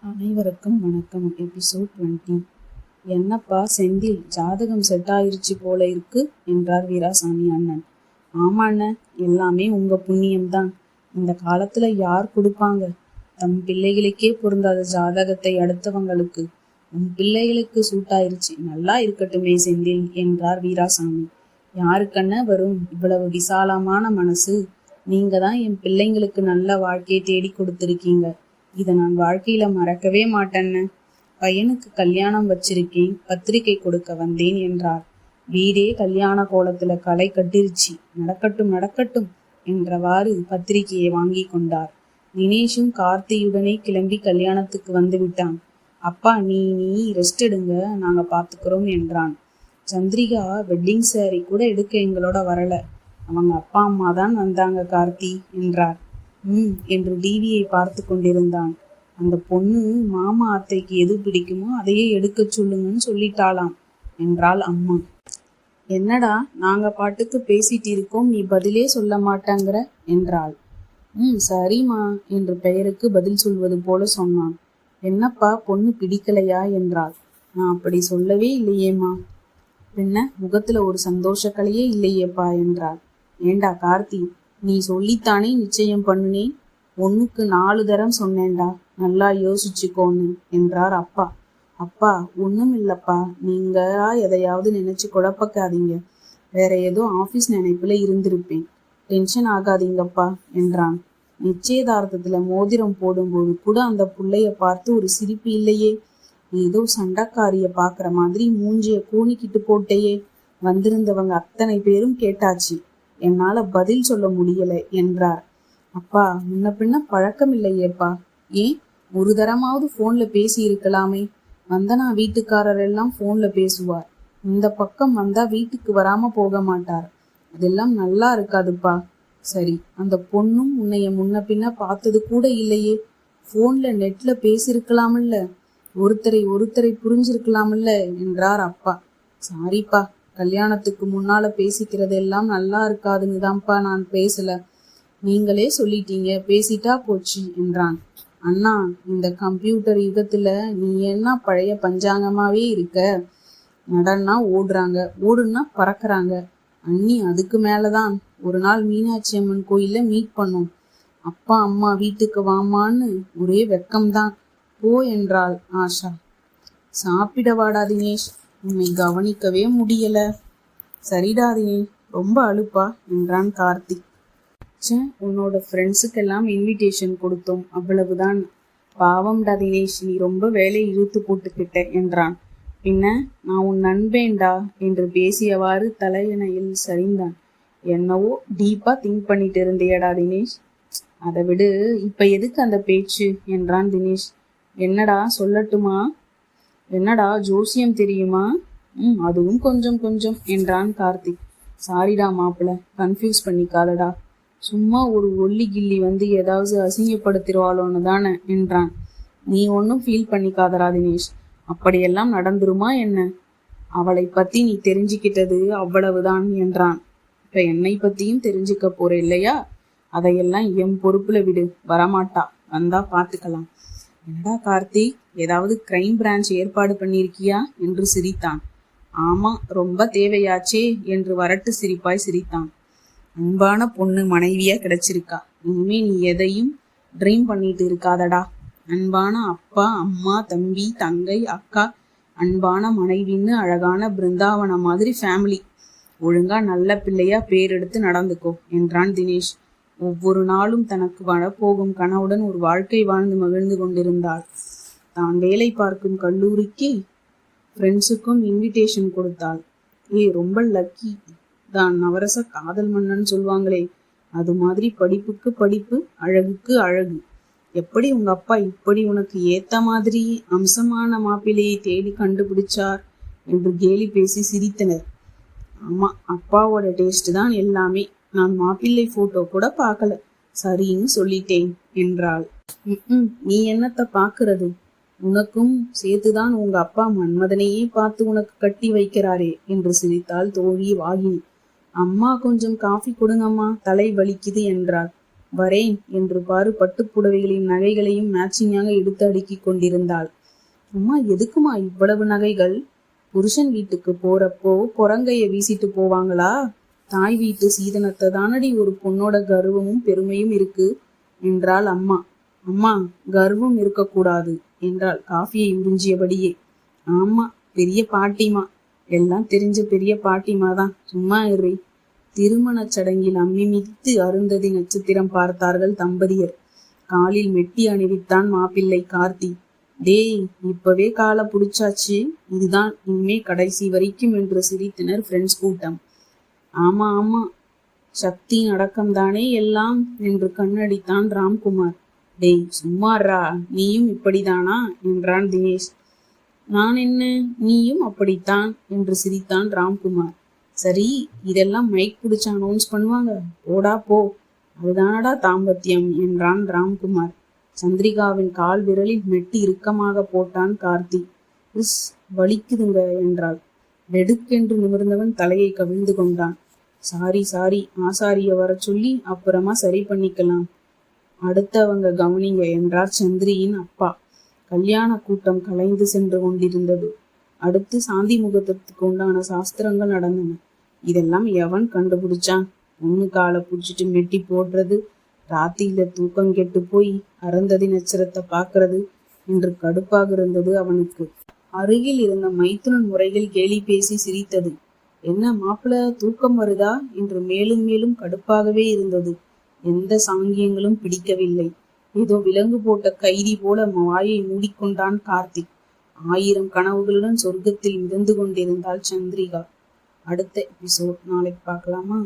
அனைவருக்கும் வணக்கம். எபிசோட் 20. என்னப்பா செந்தில், ஜாதகம் செட் ஆயிருச்சு போல இருக்கு என்றார் வீராசாமி அண்ணன். ஆமா அண்ணன், எல்லாமே உங்க புண்ணியம்தான். இந்த காலத்துல யார் கொடுப்பாங்க? தம் பிள்ளைகளுக்கே பொருந்தாத ஜாதகத்தை அடுத்தவங்களுக்கு. உன் பிள்ளைகளுக்கு சூட்டாயிருச்சு, நல்லா இருக்கட்டுமே செந்தில் என்றார் வீராசாமி. யாருக்கண்ண வரும் இவ்வளவு விசாலமான மனசு? நீங்க தான் என் பிள்ளைங்களுக்கு நல்ல வாழ்க்கையை தேடி கொடுத்துருக்கீங்க. இதை நான் வாழ்க்கையில மறக்கவே மாட்டேன்னு. பையனுக்கு கல்யாணம் வச்சிருக்கேன், பத்திரிகை கொடுக்க வந்தேன் என்றார். வீடே கல்யாண கோலத்துல களை கட்டிருச்சு, நடக்கட்டும் நடக்கட்டும் என்றவாறு பத்திரிகையை வாங்கி கொண்டார். தினேஷும் கார்த்தியுடனே கிளம்பி கல்யாணத்துக்கு வந்து விட்டான். அப்பா நீ ரெஸ்ட் எடுங்க, நாங்க பாத்துக்கிறோம் என்றான். சந்திரிகா வெட்டிங் சாரி கூட எடுக்க எங்களோட வரல, அவங்க அப்பா அம்மா தான் வந்தாங்க கார்த்தி என்றார். என்று டிவியை பார்த்து கொண்டிருந்தான். அந்த பொண்ணு மாமா அத்தைக்கு எது பிடிக்குமோ அதையே எடுக்க சொல்லுங்கன்னு சொல்லிட்டாளாம் என்றாள் அம்மா. என்னடா நாங்க பாட்டுக்கு பேசிட்டு இருக்கோம், நீ பதிலே சொல்ல மாட்டாங்கிற என்றாள். சரிம்மா என்று பெயருக்கு பதில் சொல்வது போல சொன்னான். என்னப்பா பொண்ணு பிடிக்கலையா என்றாள். நான் அப்படி சொல்லவே இல்லையேம்மா. பின்ன முகத்துல ஒரு சந்தோஷக்கலையே இல்லையேப்பா என்றாள். ஏண்டா கார்த்தி, நீ சொல்லித்தானே நிச்சயம் பண்ணுனேன். 1க்கு 4 தரம் சொன்னேன்டா, நல்லா யோசிச்சுக்கோன்னு என்றார் அப்பா. அப்பா ஒன்றும் இல்லப்பா, நீங்களா எதையாவது நினைச்சு குழப்பக்காதீங்க. வேற ஏதோ ஆபீஸ் நினைப்புல இருந்திருப்பேன், டென்ஷன் ஆகாதீங்கப்பா என்றான். நிச்சயதார்த்தத்துல மோதிரம் போடும்போது கூட அந்த புள்ளைய பார்த்து ஒரு சிரிப்பு இல்லையே. ஏதோ சண்டைக்காரிய பாக்குற மாதிரி மூஞ்சிய கூணிக்கிட்டு போட்டையே. வந்திருந்தவங்க அத்தனை பேரும் கேட்டாச்சு, என்னால பதில் சொல்ல முடியல என்றார். அப்பா முன்ன பின்ன பழக்கம் இல்லையேப்பா, ஏன் ஒரு தரமாவது போன்ல பேசி இருக்கலாமே. வந்தனா வீட்டுக்காரர் எல்லாம் போன்ல பேசுவார், இந்த பக்கம் வந்தா வீட்டுக்கு வராம போக மாட்டார். அதெல்லாம் நல்லா இருக்காதுப்பா. சரி, அந்த பொண்ணும் உன்னைய முன்ன பின்ன பார்த்தது கூட இல்லையே, போன்ல நெட்ல பேசியிருக்கலாமில்ல, ஒருத்தரை புரிஞ்சிருக்கலாமில்ல என்றார் அப்பா. சாரிப்பா, கல்யாணத்துக்கு முன்னால பேசிக்கிறதெல்லாம் நல்லா இருக்காதுன்னு தான்ப்பா நான் பேசல. நீங்களே சொல்லிட்டீங்க, பேசிட்டா போச்சு என்றான். அண்ணா, இந்த கம்ப்யூட்டர் யுகத்துல நீ என்ன பழைய பஞ்சாங்கமாவே இருக்க. நடன்னா ஓடுறாங்க, ஓடுன்னா பறக்குறாங்க. அண்ணி அதுக்கு மேலதான். ஒரு நாள் மீனாட்சி அம்மன் கோயில்ல மீட் பண்ணோம். அப்பா அம்மா வீட்டுக்கு வாமான்னு ஒரே வெக்கம்தான். போ என்றாள் ஆஷா. சாப்பிட வாடா தினேஷ், உன்னை கவனிக்கவே முடியல. சரிடா தினேஷ், ரொம்ப அலுப்பா என்றான் கார்த்திக். உன்னோட ஃப்ரெண்ட்ஸுக்கெல்லாம் இன்விடேஷன் கொடுத்தோம், அவ்வளவுதான். பாவம்டா தினேஷ், நீ ரொம்ப வேலையை இழுத்து போட்டுக்கிட்ட என்றான். பின்ன நான் உன் நண்பேண்டா என்று பேசியவாறு தலையணையில் சரிந்தான். என்னவோ டீப்பா திங்க் பண்ணிட்டு இருந்தியடா தினேஷ். அதை விடு, இப்ப எதுக்கு அந்த பேச்சு என்றான் தினேஷ். என்னடா சொல்லட்டுமா? என்னடா ஜோசியம் தெரியுமா? அதுவும் கொஞ்சம் கொஞ்சம் என்றான் கார்த்திக். சாரிடா மாப்பிள்ள, கன்ஃபியூஸ் பண்ணிக்காதடா. சும்மா ஒரு ஒல்லி கில்லி வந்து ஏதாவது அசிங்கப்படுத்திடுவாளோன்னு தானே என்றான். நீ ஒன்றும் ஃபீல் பண்ணிக்காதடா தினேஷ், அப்படியெல்லாம் நடந்துருமா என்ன? அவளை பத்தி நீ தெரிஞ்சுக்கிட்டது அவ்வளவுதான் என்றான். இப்ப என்னை பத்தியும் தெரிஞ்சுக்க போற இல்லையா? அதையெல்லாம் என் பொறுப்புல விடு, வரமாட்டா, வந்தா பாத்துக்கலாம். என்னடா கார்த்திக், ஏதாவது கிரைம் பிரான்ச் ஏற்பாடு பண்ணிருக்கியா என்று சிரித்தான். ஆமா, ரொம்ப தேவையாச்சே என்று வரட்டு சிரிப்பாய் சிரித்தான். அன்பான பொண்ணு மனைவியா கிடைச்சிருக்கா, இனிமே நீ எதையும் ட்ரீம் பண்ணிட்டு இருக்காதடா. அன்பான அப்பா அம்மா தம்பி தங்கை அக்கா, அன்பான மனைவின்னு அழகான பிருந்தாவன மாதிரி ஃபேமிலி. ஒழுங்கா நல்ல பிள்ளையா பேர் எடுத்து நடந்துக்கோ என்றான் தினேஷ். ஒவ்வொரு நாளும் தனக்கு வரப்போகும் கனவுடன் ஒரு வாழ்க்கை வாழ்ந்து மகிழ்ந்து கொண்டிருந்தாள். தான் வேலை பார்க்கும் கல்லூரிக்கு ஃப்ரெண்ட்ஸுக்கும் இன்விடேஷன் கொடுத்தாள். ரொம்ப லக்கி தான், நவரச காதல் மன்னன் சொல்லுவாங்களே, அது மாதிரி படிப்புக்கு படிப்பு, அழகுக்கு அழகு. எப்படி உங்க அப்பா இப்படி உனக்கு ஏத்த மாதிரி அம்சமான மாப்பிள்ளையை தேடி கண்டுபிடிச்சார் என்று கேலி பேசி சிரித்தனர். ஆமா, அப்பாவோட டேஸ்ட் தான் எல்லாமே. நான் மாப்பிள்ளை போட்டோ கூட பார்க்கல, சரின்னு சொல்லிட்டேன் என்றாள். நீ என்னத்த பாக்குறது, உனக்கும் சேர்த்துதான் உங்க அப்பா மன்மதனையே பார்த்து உனக்கு கட்டி வைக்கிறாரே என்று சிரித்தாள் தோழி வாகினி. அம்மா கொஞ்சம் காஃபி கொடுங்கம்மா, தலை வலிக்குது என்றாள். வரேன் என்று பாரு பட்டுப்புடவைகளின் நகைகளையும் மேட்சிங்காக எடுத்து அடுக்கிக் கொண்டிருந்தாள். அம்மா, எதுக்குமா இவ்வளவு நகைகள்? புருஷன் வீட்டுக்கு போறப்போ புறங்கைய வீசிட்டு போவாங்களா? தாய் வீட்டு சீதனத்தை தானடி ஒரு பொண்ணோட கர்வமும் பெருமையும் இருக்கு என்றாள் அம்மா. அம்மா, கர்வம் இருக்கக்கூடாது என்றாள் காஃபியை உறிஞ்சியபடியே. ஆமா, பெரிய பாட்டிமா, எல்லாம் தெரிஞ்ச பெரிய பாட்டிமா தான், சும்மா இரு. திருமணச் சடங்கில் அம்மி மிதித்து அருந்ததி நட்சத்திரம் பார்த்தார்கள் தம்பதியர். காலில் மெட்டி அணிவித்தான் மாப்பிள்ளை கார்த்தி. டேய், இப்பவே காலை புடிச்சாச்சு, இதுதான் இனிமே கடைசி வரைக்கும் என்று சிரித்தனர் ஃப்ரெண்ட்ஸ் கூட்டம். ஆமா ஆமா, சக்தியின் அடக்கம்தானே எல்லாம் என்று கண்ணடித்தான் ராம்குமார். டேய் சும்மாறா, நீயும் இப்படிதானா என்றான் தினேஷ். நான் என்ன, நீயும் அப்படித்தான் என்று சிரித்தான் ராம்குமார். சரி, இதெல்லாம் மைக் பிடிச்சு அனௌன்ஸ் பண்ணுவாங்க, போடா போ, அதுதானடா தாம்பத்தியம் என்றான் ராம்குமார். சந்திரிகாவின் கால் விரலில் மெட்டி இறுக்கமாக போட்டான் கார்த்தி. உஸ், வலிக்குதுங்க என்றாள். வெடுக்கென்று நிமிர்ந்தவன் தலையை கவிழ்ந்து கொண்டான். சாரி, ஆசாரிய வர சொல்லி அப்புறமா சரி பண்ணிக்கலாம், அடுத்தவங்க கவனிங்க என்றார் சந்திரியின் அப்பா. கல்யாண கூட்டம் கலைந்து சென்று கொண்டிருந்தது. அடுத்து சாந்தி முகூர்த்தத்துக்கு உண்டான சாஸ்திரங்கள் நடந்தன. இதெல்லாம் எவன் கண்டுபிடிச்சான்? பொண்ணு காலை புடிச்சிட்டு மெட்டி போடுறது, ராத்திரியில தூக்கம் கெட்டு போய் அருந்ததி நட்சத்திரத்தை பார்க்கறது என்று கடுப்பாக இருந்தது அவனுக்கு. அருகில் இருந்த மைத்துனன் முறைகள் கேலி பேசி சிரித்தது. என்ன மாப்பிள்ள, தூக்கம் வருதா என்று மேலும் மேலும் கடுப்பாகவே இருந்தது. எந்த சாங்கியங்களும் பிடிக்கவில்லை. ஏதோ விலங்கு போட்ட கைதி போல வாயை மூடிக்கொண்டான் கார்த்திக். 1000 கனவுகளுடன் சொர்க்கத்தில் மிதந்து கொண்டிருந்தாள் சந்திரிகா. அடுத்த எபிசோட் நாளைக்கு பார்க்கலாமா?